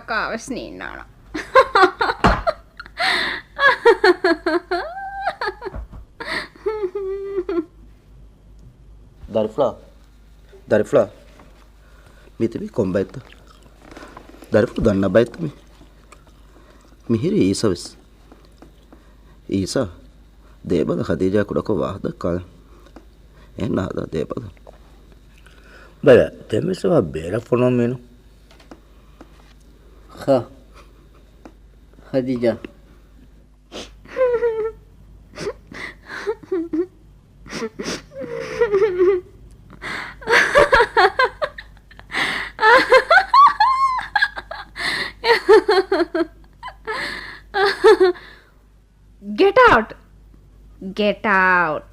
kaavas niinnaana. Darifla. Mitibi kombaita. Darifla danna baita mi. Mihiri Isavis. Isa. Debada Khadija kudako wahda kal. Enna hada debada. Bala, temeswa bera fenomeno. Khadija. Get out. Get out.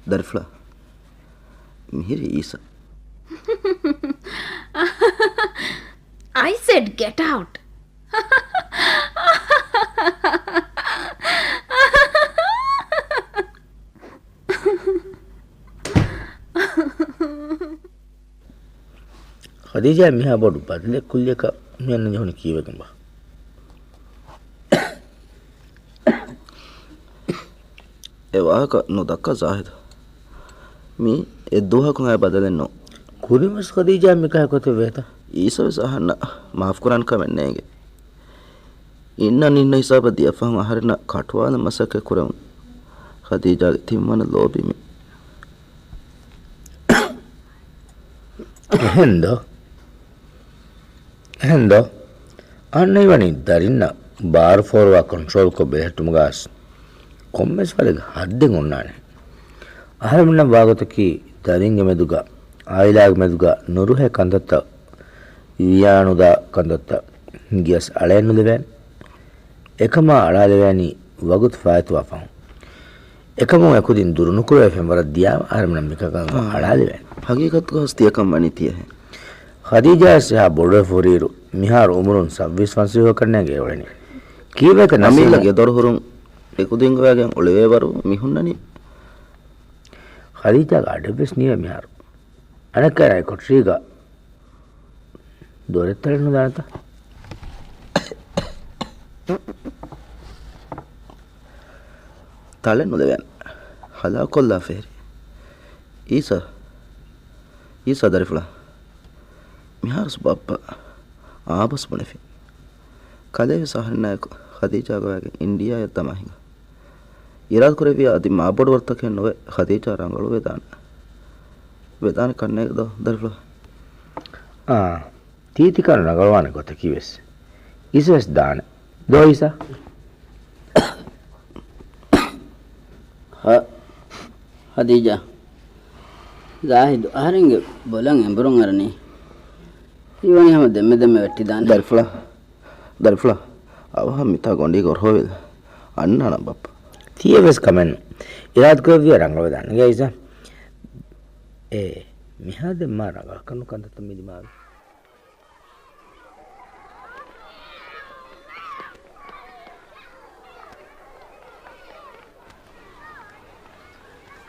Darifla. Mihiri Isa. I said get out. Khadija miha bodu badle kulle ka men joni kiwegen ba. E wahaka no dakka Zahid. Mi edduha kun ay badalenno. Kurimas Khadija mi kah kote veta. Isa sahanna maaf kuran ka mennege. Inna ninna hisaba dia faham aharna katwala masaka kuram. Khadija timmana lobi mi. Hendo annai wani darinna bar forwa control ko behetum gas kommes wale hadden onnane aharmunna bagotaki daringe meduga ailag meduga noruhe kandatta iyanuda kandatta gias alenu leven ekama ala levani wagut faatwa fam ekama ekudin durunu ko efem wara dia aharmunna mikaka ala leven hakikat ko hastiya kam manitiya hai Khadija se ha borde foriru mihar umrun 26 fansi ho karne ge oleni kiwe ka nasil lage dor hurun ekudin goyagen oleve baru mihunnani Khadija ga debes niye mihar anakara ko triga dorettalenu danata talen oleven hala kolla feri Isa Darifla Mihar subappa aabas bonefi kalevi sahanna Khadija goyage India ya tamahinga irad korevi adi maabod wartake nove Khadija rangalu vedana kanne do Darifla titi kan rangalwane gote kiwes isves dana do isa Khadija. Zahid aharinge bolan emburun arani. Iwani hama demme vettidan. Darifla awaha mita gondi gor hovel annana bappa tiyeves kamen irad ko vi rangalu dan ge isa mihade mara kanu kandatta midi mar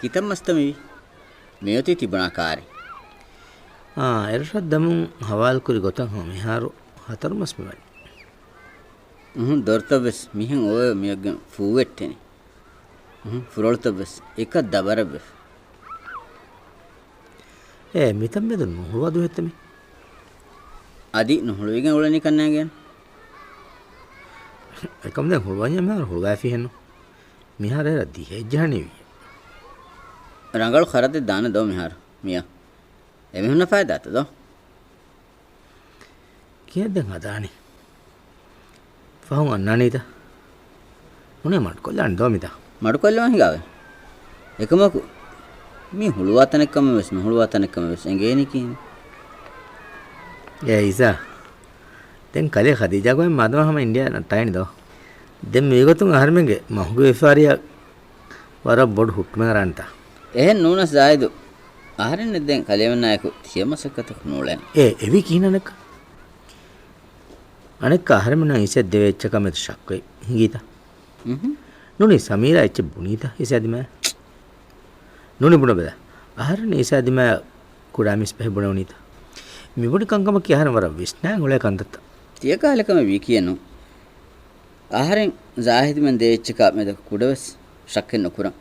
kitam mastami meyoti tibana kare ershad damun hawal kuri gotan ho miharu hatar masmi dortabes mihen oy miyaggen fuwetteni furoltabes ekad dabarabe mitam medun nuhwadu hettemi adi nuhluigen ulani kannagen ekam den hulwanya mar hulgafi henno mihar era dihejjani rangal kharate dana do mihar miya emihunna faida ta do kiyadden adani fahun annanita une matkollan do mita matkollan higawe ekamaku mi huluwatanekkam wes nuhuluwatanekkam wes engeni kin isa den kale Khadija go madama hama India tayni do den megotun aharmenge mahuge efariya wara bod hukmeranta nunas zaidu aharin den kalemennaku tiyamasakata nulen evi kinanak අනෙක් ආහාරමන ඉසෙ දෙවෙච්චකම ශක්කයි ගීත නුනි සමීරා එච්ච බුනීතා ඉසදිම නුනි බුණ බද ආහාරන ඉසදිම කුඩාමිස් පහ බුණ උනීත මිබුඩි කංකම කියාහන වර විස්නා ගොලේ කන්දත්ත තිය කාලකම වී කියනු ආහාරෙන් ජාහිද් මෙන් දෙච්චක මෙද කුඩවස් ශක්කෙන් නොකුරන්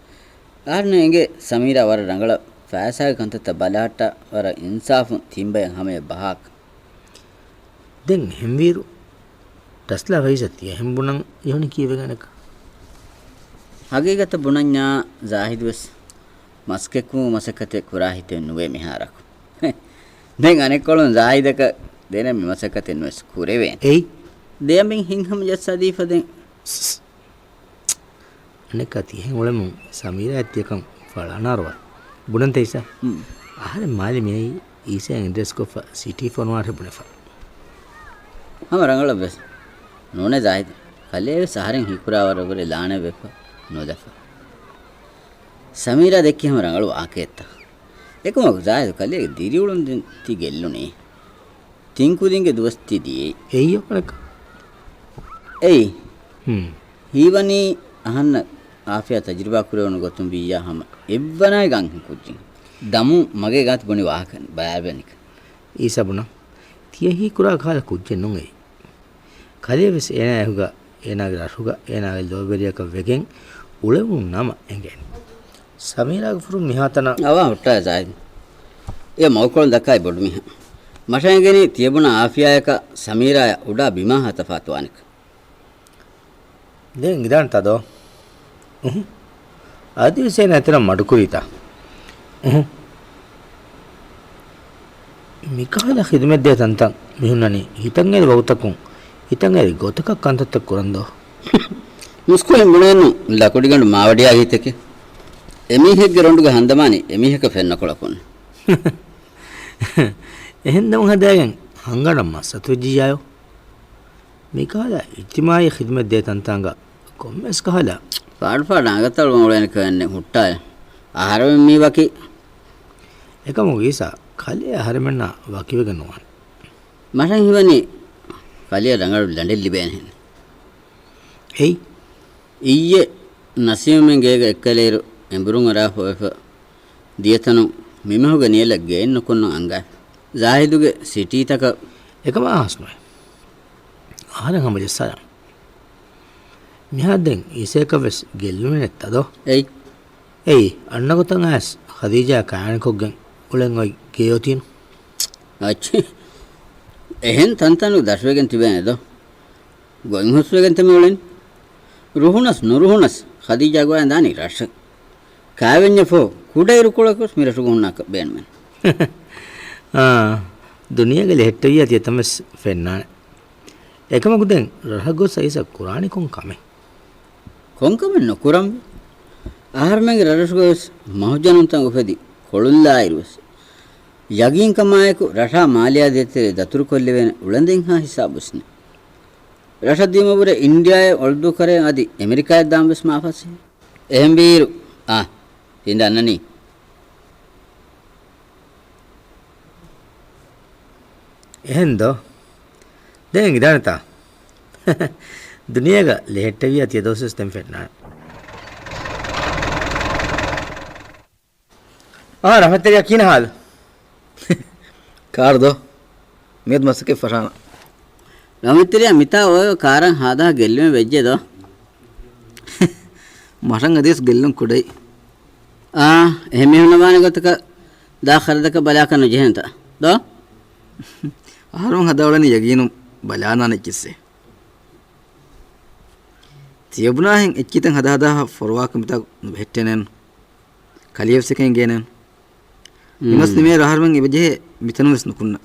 ආහාරනගේ සමීරා වර රංගල ෆෑසාග කන්තත බලාට වර ඉන්සාෆුන් තිම්බයන් හැමේ බහක් දැන් හෙම්වීරු ටස්ලා වයිසතිය හෙම්බුණන් යෝනි කීවගනක හගීගත බුණඤ්ඤා ජාහිද් වස් මස්කෙක්කු මසකතේ කුරා හිතෙන් නුවේ මිහාරක් දැන් අනෙක් කොළොන් ජාහිදක දෙන මසකතෙන් වස් කුරෙවෙන් එයි දෙයමින් හින්හම ජස්සදීෆදෙන් අනෙක් අතිය ඔලමු සමීරා ඇත්තියකම් ෆලානාරව බුණන් තේසා ආහාර මාලි මේ ඊසෙන් ඉන්ඩස්කෝෆ සිටි ෆෝන් වාට බුණෆා हम रंगल बस नोने जाहिद कले सहारे हिकुरा वर वर लाने वेफ नो दफा समीरा देखी हम रंगल आकेता एक मग जाहिद कले दिरी उडन ती गेल्लुने तिंकु दिंगे दोस्ती दी එයි ඔලක एई हीवनी अहन्न आफिया तजुर्बा कुरेवन गोतुम बिया हम एव्वनाय गं कुज्जि दमु मगे गात बनि वाहकन बयाबनिक ඊසා බුණ තියහි කුරා කාල කුජ්ජෙන් නුගේ කලෙවස් එනා හුග එනාගේ රසුග එනාගේ ලෝබෙරියක වෙගෙන් උලවුන් නම එංගෙන් සමීරාගේ ෆුරු මිහතන අවා හොට්ටා ජාහිද් ඒ මෞකොල් දකයි බොඩු මිහ මෂයන්ගෙනි තියබුණ ආෆියායක සමීරාය උඩා බිමා හත ෆාතුවානික දැන් ඉදාන් තදෝ ආදිවිසේ නැතර මඩුකුරිතා මිකාල ಖಿದමත් දෙය තන්තන් මිහුන්නනි හිතංගේ බෞතකුන් හිතංගේ ගොතක කන්තත් කරන්දෝ මුස්කුලෙන් මුණෙන්නු ලකුඩි ගඬු මාවඩියා හිතකේ එමිහෙක්ගේ රොඬුගේ හන්දමානි එමිහෙක ෆෙන්න කොලකොන් එහෙන්දම හදාගෙන හංගනම් මස්සතු ජීයෝ මිකාල ඉතිමායි ಖಿದමත් දෙය තන්තංග කොම්මස් කහලා පාඩ නාගතල් මොලෙන් කන්නේ හුට්ටා ආහාරෙන් මේ වකි එකම වීසා කලිය ආහාරෙන්න වකිවගෙනවා මටන් හිවනේ කලිය රංගල් ලැඬෙල්ලි බෑනේ හේයි ඊයේ නසීමෙන් ගේක එක්කලේරු එඹුරුන් අරා හොයක දියතනු මිමහුගේ නියල ගේන්න කොන්න අංගා ජාහිදුගේ සිටි තක එකම ආස්නොයි ආහාරෙන් හැමජස්සය මිහද්දෙන් ඉසේකවස් ගෙල්ලුනේ නැත්තදෝ එයි අන්නකොතන් ඇස් ඛදීජා කාණකොග්ගෙන් උලෙන් ඔයි ගේයෝතින් අච්චි එහෙන් තන්තනු දශවගෙන් තිබෙනේද ගොයින් හොස්වගෙන් තමයි උලෙන් රුහුනස් නුරුහුනස් ඛදීජා ගෝයන් දානි රෂ කාවෙන්‍ය ෆෝ කුඩයිරු කුලකස් මිරසු ගොන්නක බේන්මන් දුනියගේ ලෙට්ටිය තිය තමස් ෆෙන්නාන එකම ගුදෙන් රහගොස් සයිස කුරානි කොන් කමේ කොන්කම නොකුරම් ආහාරමගේ රරසුගස් මහජනුන් තං උපෙදි කොළුල්ලා ඉරුස් යගින් කමායක රෂා මාලියා දෙතේ දතුරු කොල්ලේ වෙන උලඳෙන් හා හිසාබුස්නේ රෂ දීමවර ඉන්දියාවේ ඔල්දු කරේ අදි ඇමරිකාවේ දාම්බස් මාෆස්සේ එහෙම් බීරු තින්දන්නනි එහෙන්ද දැන් ඉදානතා දුනියක ලෙහෙට්ටවිය තිය දොසස් තෙම් ෆෙන්නා රහමතරියා කියන हाल कार दो मेद मसके फराना රමිතරියා මිතා ඔය කාරන් හදා ගෙල්ලුමේ වෙජ්ජේද මරං අදේස් ගෙල්ලුම් කුඩයි එහෙම වෙනවානේ ගතක දා ಖරදක බලා කරන ජෙහන්ත දෝ ආරොන් හදාවලනේ යගිනු බලානානේ කිස්සේ තියබුනාහෙන් එච්චිතන් හදා ෆොරවාක මිතා හෙට්ටෙනන් කලියවසකෙන් ගේනන් නිමස් නිමේ රහර්මන් ඉබජේ මිතනුස් නුකුන්න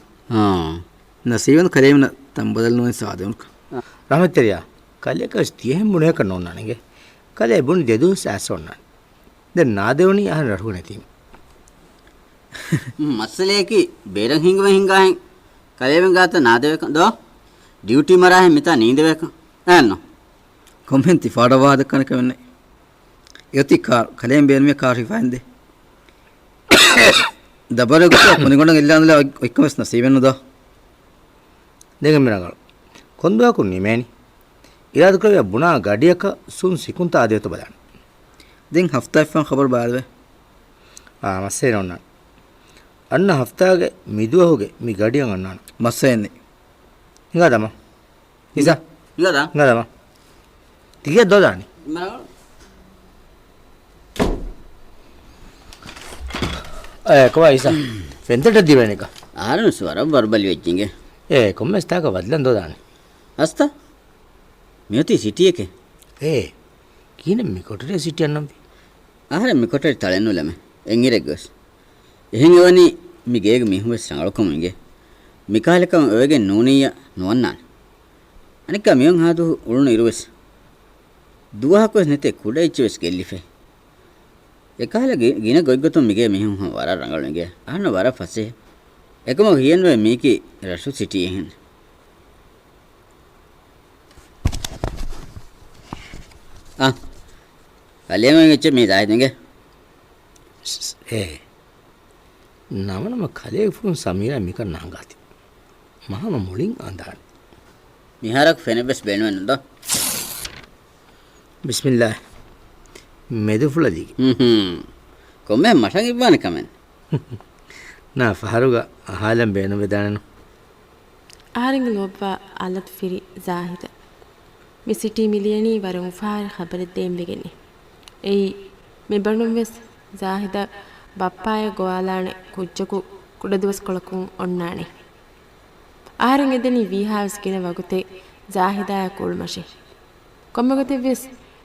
නසීවන් කලේමන තම්බදල් නොන් සාදවන්ක රහමතරියා කලියක ස්තියෙම් මුනේ කනෝන්නනගේ කලේ බුන් දෙදු සෑසොන්න දැන් නාදෙවණි අහන රහු නැති මස්සලේකි බේරන් හිඟවෙන් කලේවෙන් ගාත නාදවක දෝ ඩියුටි මරාහෙන් මිතා නීන්දවක නෑන්නෝ කොම්හෙන්ති ෆාඩවාද කනක වෙන්නේ යති කාර් කලෙන් බේන්මේ කාර් රිෆයින්ද දබරක මොනිගොඩ ඉල්ලාන්දලා එක්කමස් නසීවෙන්නද දෙගම රංගල කොන්දුවකුන් නිමේනි ඉරාද කරේ බුණා ගඩියක සුන් සිකුන්ත ආදේත බලන්න දෙන් හෆ්තාෆන් ખબર බාරද මස්සේ නෝන්න අන්න හෆ්තාගේ මිදුවහුගේ මි ගඩියන් අන්නාන මස්සෙන්නේ හිඟාදම ඉසා ඉගදා හිඟාදම තිගේ දොදානි කොවා ඉසා ෆෙන්තට දිවෙන එක ආරන ස්වර බර්බලි වෙච්චිගේ කොම්මස් තාක වදලන් දොදානි අස්තා මෙයති සිටියකේ කීන මිකොටේ සිටියන්නම් ආහර මිකොට තලෙන්නු ලැම එංගිරෙක් ගොස් එහෙන් එවනි මිගේග මිහුම සංගලකමුගේ මිකාලකම ඔයගේ නෝනීය නොවන්නාන අනික මියන් හාදු උළුන ඉරුවස් දුවහකොස් නැතේ කුඩයිච්චවස් ගෙල්ලිෆේ එකාලගේ ගින ගොයිගතුම් මිගේ මිහුම වර රංගලුගේ අහන වර ෆසේ එකම හියන්වේ මේකි රසු සිටියෙහින් කලියම වෙච්ච මේ දායදගේ නමනම කලේ ෆුන් සමීර මික නාගාති මහම මුලින් අඳාන මිහරක් ෆෙනෙබස් බෙන්වන්නද බිස්මිල්ලාහ් මෙදුෆුලදී කොම්මේ මටන් ඉබ්බාන කමෙන් නා ෆහරුග අහලම් බේන වෙදානන ආරින්ග ලොබ්වා අලත් ෆිරි ජාහිද මි සිටි මිලියනී වරුන් ෆාර ખબર දෙම් වෙගනි එයි මෙබණුම් වෙස් ජාහිද බප්පාය ගෝවාලානේ කුච්චකු කුඩ දවස් කොලකුන් ඔන්නානේ ආරින්ග දෙනි වීහාවස් කින වගුතේ ජාහිදාය කුල්මෂි කොම්මගතේ වෙස්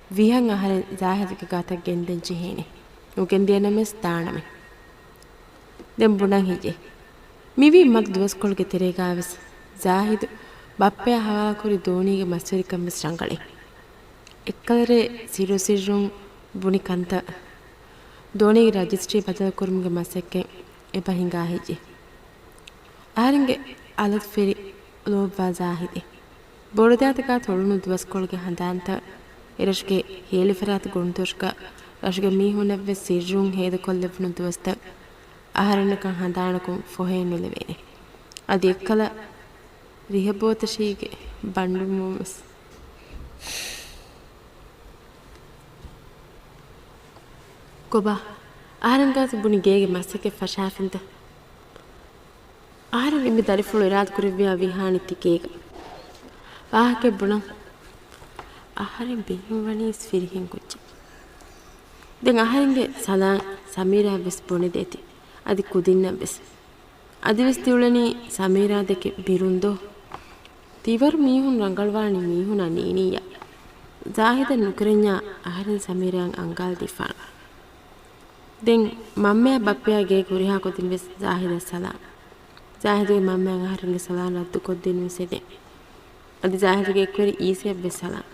විහන් අහර ජාහිදක ගාතක් ගෙන්දෙන් චිහේනේ උගෙන් දියනමස් තානමේ දෙම් බුණන් හිජේ මිවි මක් දවස් කොල්ගේ තෙරේගාවස් ජාහිද බප්පය හවා කුරි දෝනීගේ මස්වරිකම් වෙස් රංගලේ එක්කලරේ සිරුසිරුන් බුනි කන්ත දෝනීගේ රජිස්ට්‍රි බදල් කුරුම්ගේ මසෙක්කේ එපහිංගා හිජේ ආරින්ගේ අලත් ෆෙරි ලෝබ්වා ජාහිදේ බොරදාතකා තොළුණු දවස් කොල්ගේ හඳාන්ත ඉරෂ්ගේ හේලිෆරාත ගුණතොෂ්ක රෂ්ගේ මීහුනව්වෙ සිරුන් හේද කොල්ලෙව්නු දවස්ත ආහාරණකන් හඳානකුම් ෆොහේ නුලෙවේනේ අද එක්කල රිහබෝතශීගේ බණ්ඩුමුස් කොබා ආරංගාත බුනි ගේගේ මස්සකේ ෆෂාෆින්ද ආරං ඉමි දරිෆුළු ඉරාත් කුරිවියා විහානි තිකේක ආහකේ බුණන් ආහාරෙන් බිහිවණීස් ෆිරිහින් කුච්ච දැන් ආහාරෙන්ගේ සදාන් සමීරා වෙස් බොනේ දෙති අදි කුදින්න වෙස් අදි වෙස් තියුලනි සමීරා දෙකේ බිරුන්දෝ තිවර් මීහුන් රංගල්වානි මීහුන නීනිය ජාහිද නුකරඤ්ඤා ආහාරෙන් සමීරයන් අංගල් දිෆාන දැන් මම්මයා බප්පයාගේ කුරිහා කොතින් වෙස් ජාහිද සලාම් ජාහිදගේ මම්මයන් ආහාරෙන්ගේ සලාම් රද්දු කොද්දින් වෙසෙදේ අදි ජාහිදගේ එක්වරි ඊසිය වෙස් සලාම්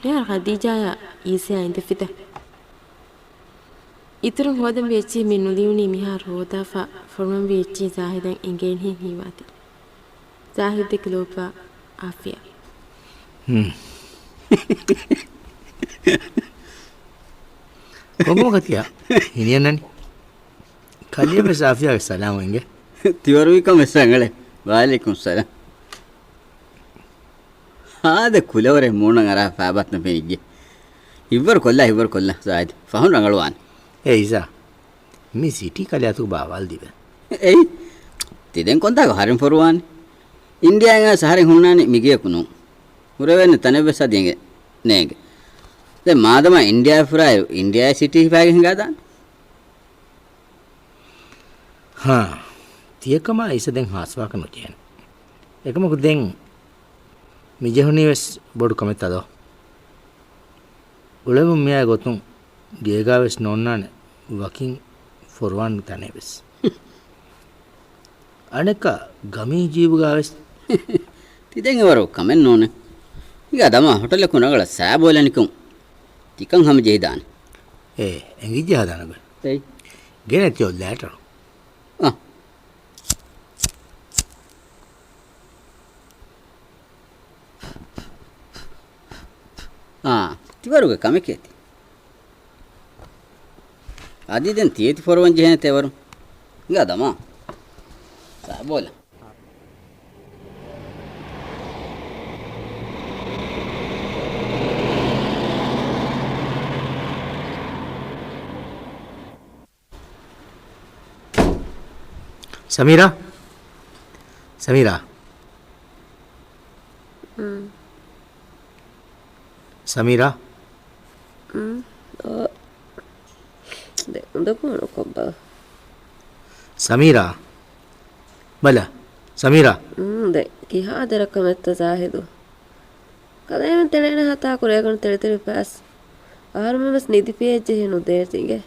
යා ඛදීජා ඊසියා ඉඳ ෆිත ඉතුරු හොදම් වෙච්චි මින් නුලියුනි මිහා රෝදාෆා ෆොර්මම් වෙච්චි ජාහිදන් ඉංගෙන් හිවාති ජාහිද කිලෝපා ආෆියා කොහොම කතියා හිනියන්නනි කලියම සාෆියා සලාම් වෙන්ගේ තිවරුවිකම සංගලේ වලයිකුම් සලාම් ආද කුලවරේ මූණ අරා ෆාබත්න පෙනිගේ ඉවර කොල්ලා සායිද ෆහුන් රංගලවාන් ඉසා මේ සිටි කලයතු බාවල් දිව එයි තිදෙන් කොන්තාක හරින් ෆොරුවාන් ඉන්දියාගේ සහරෙන් හුන්නානේ මිගියකුණු උරවෙන්න තනෙබ්බ සදියගේ නේගේ දැන් මාදම ඉන්දියා ෆුරාය ඉන්දියා සිටි හිපාගේ හංගාදාන තියකම ඉස දැන් හාස්වාක නොකියන එකමක දැන් මිජහුනිවස් බොඩු කමෙත් අදෝ උලෙමු මියා ගොතුන් ගේගාවෙස් නොන්නාන වකින් ෆොර්වාන් තනෙවෙස් අනෙක ගමී ජීවගාවෙස් තිදෙන් වරෝ කමෙන් නෝන ඉග දම හොටල කුණගල සෑබෝලනිකුම් තිකන් හම ජෙහිදාන ඇඟි ජහදානග එයි ගෙනැතියෝ ලෑටරු තිවරුගේ කමකේති අදිදෙන් තියති ෆොරවන් ජෙහෙන තෙවරු ඉග දම සෑබෝල ಸಮೀರಾ ಸಮೀರಾ ಸಮೀರಾ ಸಮೀರಾ ಬಲ ಸಮೀರಾ කිහාදර කමෙත්ත සාහිදු කදයම තෙලෙන හතා කුරයකන තෙලිතෙලි පැස් ආරමමස් නිදි පේජ්ජෙහි නුදේතිගේ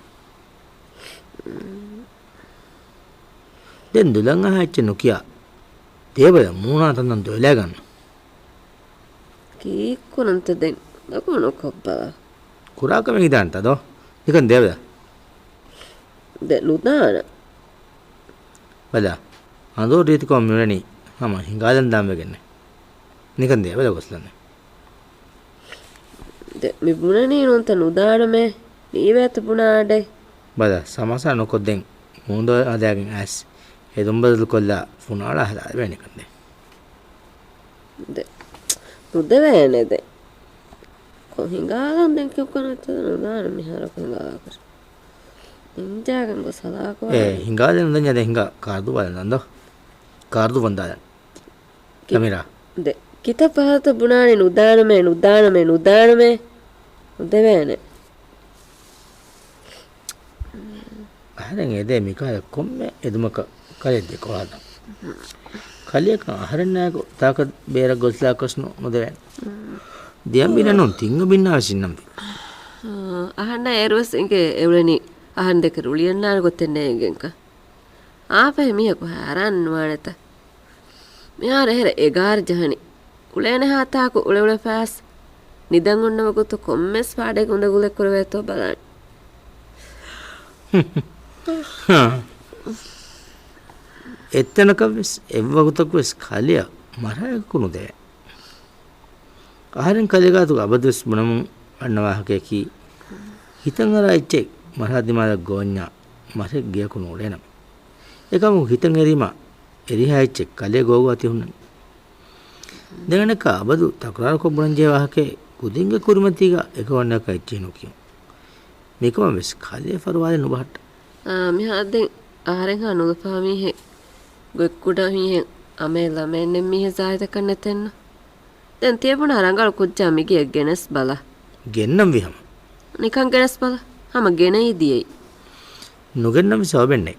දැන් දුලං අහච්ච නොකියා තේබල මූණා තන්දන් දොයලා ගන්න කීක්කුනන්ත දෙන් දකුණු කොබ්බා කුරාකම ඉදාන්ට දෝ නිකන් දේවද නුදාන බල අඳෝ රීති කොම්මිරණි මම හිඟාලන් දාම්වගෙන නිකන් දේවද ගොස්ලන්නේ මිබුණනී නොන්ත නුදානමේ නීවඇත පුුණාඩේ බල සමසා නොකොද්දෙන් මුූන්දෝ අදයාගෙන් ඇස් එදුම්බදල් කොල්ලා පුුණාලා හලා වැනිකන්දේ නුදවෑනෙද කොහිංගාලන් දෙකක්කනත නුදාන මිහරක හිඟාකර ඉංජාගන් ගො සලාකව හිඟාලන් ද ද හිඟ කාර්දු බලන්නන්ද කාර්දු වන්දාලන් කැමිරා කිත පහත බුණානේ නුදානමේ නුදානමේ නුදානමේ උදවෑනේ අහරෙන් එදේ මිකාල කොම්ම එදුමක කලෙද්දෙ කොහද කලියක අහරන්නෑක තාක බේර ගොස්ලා කොස්නු නොදවෑන් දියම්බිනනුන් තිංග බින්නාවසින්නම් අහන්න ඒරුවස් එගේ එවලනි අහන් දෙක රුලියන්නාන ගොත්තෙන්නේ එගෙන්ක ආපෙ මියකු හැරන්වානත මෙයා රෙහෙර එගාර ජහනි උලේන හාතාකු උලෙවල ෆෑස් නිදන් ඔන්නවකුතු කොම්මෙස් පාඩෙක උඳගුලෙක් කරවෙත්තෝ බලන්න එත්තනකවෙස් එව්වකුතකුවෙස් කලිය මරයකුණු දෑ ආහරෙන් කලියගාතුක අබදවෙස් බුණමුන් අන්නවාහකයකි හිතන් අර එච්චෙක් මරහදිමාද ගෝඥා මරෙක් ගියකුණු උලේනම් එකමු හිතන් එරීම එරිහා එච්චෙක් කලිය ගෝගු අතිහුන්නන් දෙගනක අබදු තකරාර කොබ්බුණන්ජේ වාහකේ කුදින්ග කුරුමතිග එකවන්නක එච්චිනු කියු මේකම වෙස් කලිය ෆරවාලේ නුබහට මිහාදෙන් ආහරෙන් හා නුදපාමීහෙ ගොක්කුඩා මීහෙන් අමේ ළමෙන්නෙන් මීහෙ සාහිත කන්නතෙන්න දැන් තියපුණ අරංගල කුච්චා මිගේ ගෙනස් බල ගෙන්නම් විහම නිකන් ගෙනස් බල හම ගෙන ඉදියයි නුගෙන්නම් සෝබෙන්නේ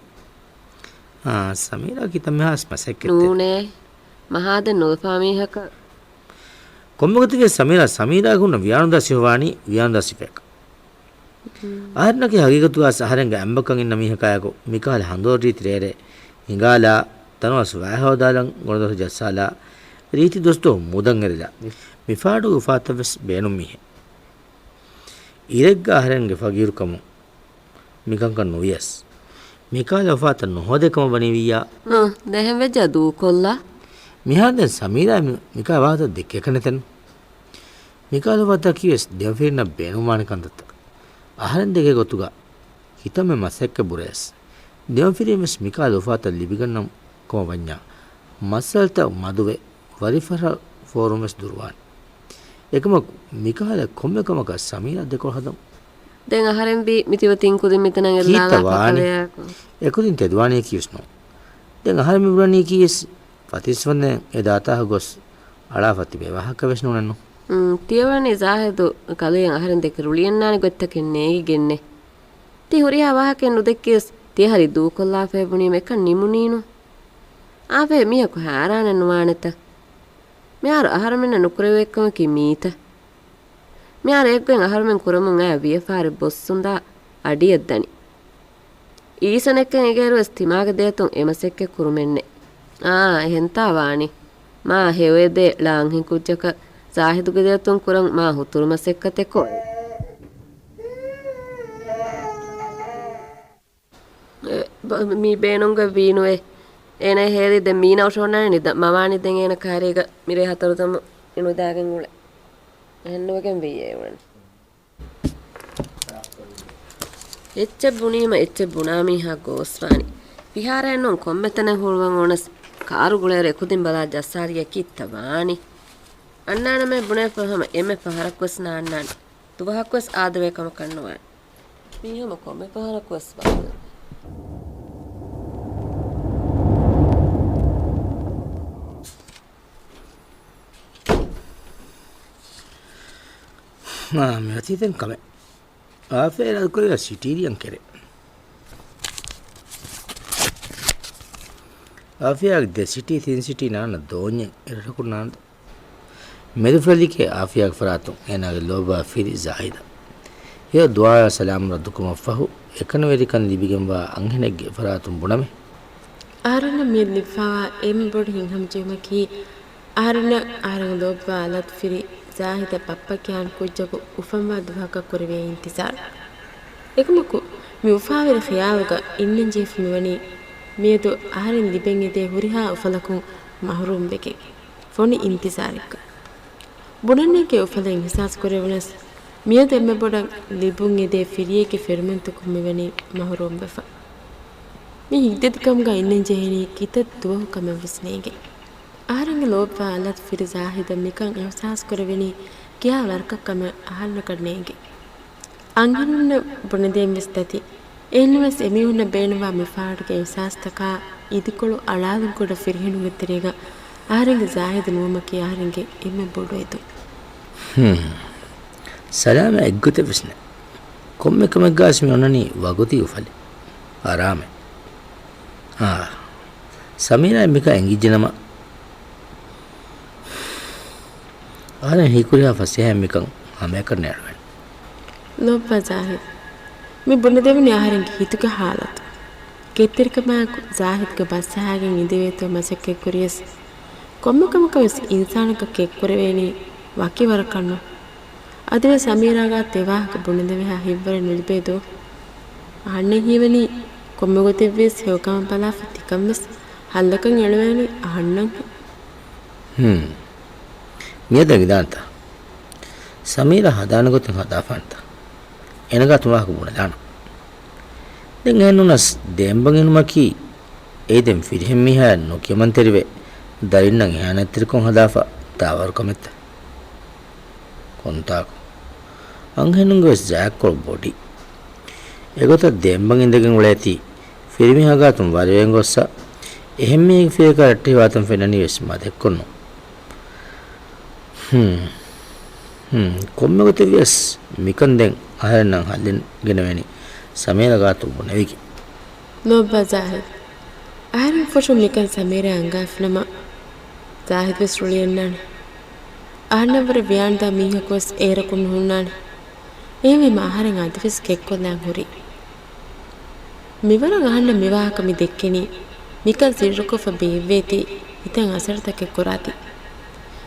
සමීරා කිතම හස් මසෙක්කෙත් නූනේ මහාදෙන් නුදපාමීහක කොම්මගතිගේ සමීරා ගුණ වියානුදා සිහවානි වියානුදා සිපෙක් ආරණකේ හගීගතුවා සහරෙන්ග ඇම්බකන් ඉන්න මිහකයකෝ මිකාල හඳෝ රීති රේරේ හිඟාලා තනවස් වෑහෝදාලන් ගොනදොස ජස්සාලා රීති දොස්තෝ මුදන් එරිලා මිෆාඩු උෆාතවස් බේනුම් මිහෙ ඉරෙග්ග ආහරෙන්ගේ ෆගීරුකමු මිකංකන් නොවියස් මිකාල උෆාත නොහොදකම බණිවියා දැහෙන් වෙජ්ජ දූ කොල්ලා මිහාදෙන් සමීරා මිකා වාත දෙකකනතෙන් මිකාල උෆාත කිවස් දෙවෆිරන බේනුමානිකන්දත ආහරෙන් දෙකේ ගොතුගා හිතම මසෙක්ක බුරේස් දෙවෆිරීමස් මිකාල උෆාත ලිබිගන්නම් කොම වඤ්ඤා මසල්ත මදුවේ වරිෆර ෆෝරමස් දුර්වාන් එකම මිකාල කොම්මකමක සමීරා දෙකෝ හදම් දැන් ආහරෙන් බි මිතිවතින් කුදින් මෙතන එල්ලාලා එකුදින් තෙදවාණිය කියස්නෝ දැන් ආහර මිබුරණී කියස් පතිස්වන්නේ එදාතා ගොස් අලාපති බේවහක වෙස්නෝ නන්නෝ තියවන්නේ සාහෙදු කලෙන් ආහරෙන් දෙක රුලියන්නානි ගොත්තකන්නේ ගෙන්නේ ති හොරියා වාහකෙන් නුදෙක්කියස් ති හරි දූ කොල්ලා ෆේබුණී මෙක නිමුනීනු ආවේ මියකු හැරානන් වානත මෙයාර ආහරමෙන්න නුකරෙව එක්කම කිමීත මෙයාර එක්ගෙන් ආහරමෙන් කුරමුන් ඈ වියෆාරි බොස්සුන්දා අඩියද්දනි ඊසනෙක්කෙන් එගේරුවස් තිමාග දේතුන් එමසෙක්කෙ කුරුමෙන්නේ එහෙන්තා වානි මා හෙවෙදේ ලාංහි කුච්චක සාහිදුගේ දේතුන් කුරන් මා හුතුරුමසෙක්කතෙකෝ මී බේනුන්ග වීනුවේ ඒන හේරිද මීන අවශෝනන නිද මවානි දෙන් ඒන කාරයක මිරේ හතරුතම ඉනුදාගෙන් උල එන්නුවකෙන් වීයේ වන එච්ච බුණීම එච්ච බුණාමීහා ගෝස්වානි විහාරයන්නොන් කොම්මෙතන හුළුවන් ඕනස් කාරුගුලේර එකුදින් බලා ජස්සාරිය කිත්තවානි අන්නානමේ බුණේ පහම එමෙ පහරක්වස් නාන්නානි තුවහක්වස් ආදවේකම කන්නවා මීහම කොම්මෙ පහරක්වස් බාල මේ අතීතෙන් කම ආෆේ රද කරලා සිටිරියන් කරේ ආෆියාගේ ද සිටි තින් සිටි නාන දෝඤ්ඤ එරකුනාන්ද මෙදුෆලිකේ ආෆියාගේ ෆරාතු එනාගේ ලෝබා ෆිරි සාහිද ය දුආ සලාම් රදුකුම ෆහු එකන වෙරිකන් ලිබිගෙම්වා අංහෙනෙක්ගේ ෆරාතුම් බුණමේ ආරණ මිය ලිෆා එම් බොඩ හින්හම් ජෙමකි ආරණ ලෝබා අලත් ෆිරි සාහිද පප්පකියන් කුජ්ජකු උෆම්වා දුහක කරවේ ඉන්තිසාර එකමකු මි උෆාවෙර ඛියාවක ඉන්නන් ජීෆ් මෙවනි මියදු ආරණ ලිබෙන් ඉදේ හුරිහා උෆලකුන් මහරුම් බෙකි ෆොනි ඉන්තිසාරික බුණන්නේගේ උෆලෙන් හිසාස් කරවනස් මියදු එම්ම බොඩ ලිබුන් ඉදේ ෆිරියේගේ ෆෙර්මන්තකු මෙවනි මහරුම් බෙෆ මේ හිද්දෙත්කම්ග ඉන්නන් ජෙහිනි කිත දුව කම විස්නේගේ ආරංග ලෝබා අලත් ෆිරි සාහිද මිකන් එහසාස් කරවෙනි කියා වර්කකම අහන්න කරන්නේගේ අංගනුන්න බුණදෙම් විස්තති එන්නවස් එමිහුන්න බේනවා මෙෆාඩගේ එහසාස්තකා ඉදිකොළු අලාදුන් කොට ෆිරිහිනු ගෙතරේග ආරංග සාහිද නුවමකී ආරංගේ එම්ම බොඩොයිතු සලාම එක්ගොත විස්න කොම්මකම ගාස්මි ඔනනි වගොති උෆලි ආරාමේ සමීරා මික ඇඟිජනම ආරන් හිකුරියා ෆසියා මිකන් හමය කරන්න යනවා ලෝබා සාහිද මේ බුණදෙවනි ආරංග හිතුක හාලත් කෙත්තිරකම සාහිද්ගේ බස්සහාගෙන් ඉදිවේතෝ මසක්කේ කුරියස් කොම්මකමකවස් ඉන්සානක කෙක් කරවේනි වකිවර කන්නෝ අදව සමීරාගා තෙවාහක බුණදෙවහා හිවර නිල්බේදෝ අහන්නේ හිවනි කොම්මගොතෙව්වෙස් හේවකම බලා ෆතිකම්ස් හල්ලකන් එළවෑනි අහන්නන් මියදගිදාන්ත සමීර හදානගොතෙන් හදාෆන්ත එනගා තුමාක බුණ දාන දැන් එන්නුනස් දෙම්බගෙනුමකි ඒදෙම් ෆිරිහෙම් මිහා නොකියමන්තරිවේ දරින්නන් එහානැත්තිරකොන් හදාෆා තාවර කොමෙත්ත කොන්තාක අංහෙනුන්ගස් ජෑක්කොල් බොඩි එගොත දෙම්බන් ඉඳගෙන උල ඇති ෆිරිමිහාගා තුම් වරයෙන් ගොස්සා එහෙම මේ ෆිරක රට්ටි වාතම් ෆෙනනි වෙස් මදෙක්කොන්නෝ කොම්මගොත වියස් මිකන් දැන් අහරනම් හල්ලෙන් ගෙනවැනි සමීර ගාතු බුණවිකි ලෝබා සාහිද ආරන් ෆොෂු මිකන් සමීර අංගාෆ්නම සාහිද වෙස් රුලියන්නන් ආනවර ව්‍යාන්දා මීහකොස් ඒරකුන් හුන්නාන ඒමෙ මාහරෙන් අදවිස් කෙක්කොල්ලන් හුරි මිවර ගහන්න මිවාහකමි දෙක්කෙනි මිකන් සිරකොෆ බේවේති ඉතින් අසරතක කුරාති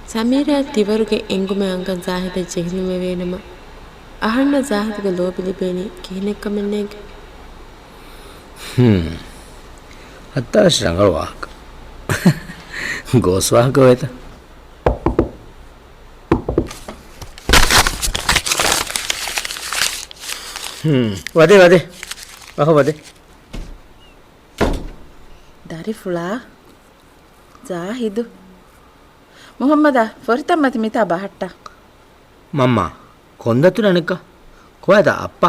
සමීරා තිවරුගේ එංගුම අංගන් සාහිද ජෙහිනුම වේනම අහන්න සාහිදගේ ලෝබිලිබේනි කිහිනෙක් කමන්නේක අත්තාශ රංගල වාහක ගෝස් වාහක වෙත වදේ වදේ දරිෆුලා සාහිදු ಮೊಹಮ್ಮದ ಫೊರಿತಮ್ಮತಿ ಮಿತಾ ಬಹಟ್ಟ ಮಮ್ಮ ಕೊಂದತು ನನಕ ಕೊಯದ ಅಪ್ಪ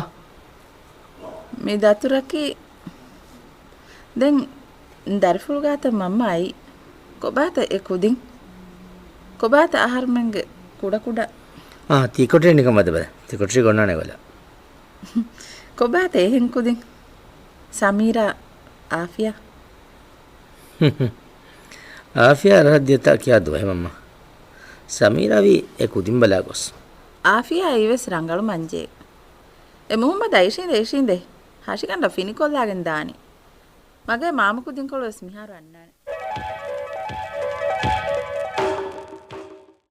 ಮಿ ದತುರಕಿ ದೆನ್ ದರ್ಫುಲ್ಗಾತ ಮಮ್ಮ ಐ ಕೊಬಾತ ಎ ಕುದಿಂ ಕೊಬಾತ ಆಹಾರ ಮಂಗೆ ಕುಡ ತೀಕೊಟ್ರಿ ನಿಕ ಮದ ಬದ ತೀಕೊಟ್ರಿ ಗೊಂಡಾನೆ ಗೊಲ್ಲ ಕೊಬಾತ ಎ ಹೆಂ ಕುದಿಂ ಸಮೀರಾ ಆಫಿಯಾ ಆಫಿಯಾ ರಹದ್ಯತಾ ಕ್ಯಾ ದುವೆ ಮಮ್ಮ ಸಮೀರಾವಿ ಎ ಕುದಿಂಬಲ ಗೊಸ್ ಆಫಿಯಾ ಐವೆಸ್ ರಂಗಳು ಮಂಜೆ ಎ ಮೊಹಮ್ಮದ್ ಐಶಿಂದೆ ಹಾಶಿಕಂಡ ಫಿನಿಕೊಲ್ಲಾಗೆನ್ ದಾನಿ ಮಗೆ ಮಾಮ ಕುದಿಂಕೊಳಸ್ ಮಿಹಾರು ಅಣ್ಣಾನೆ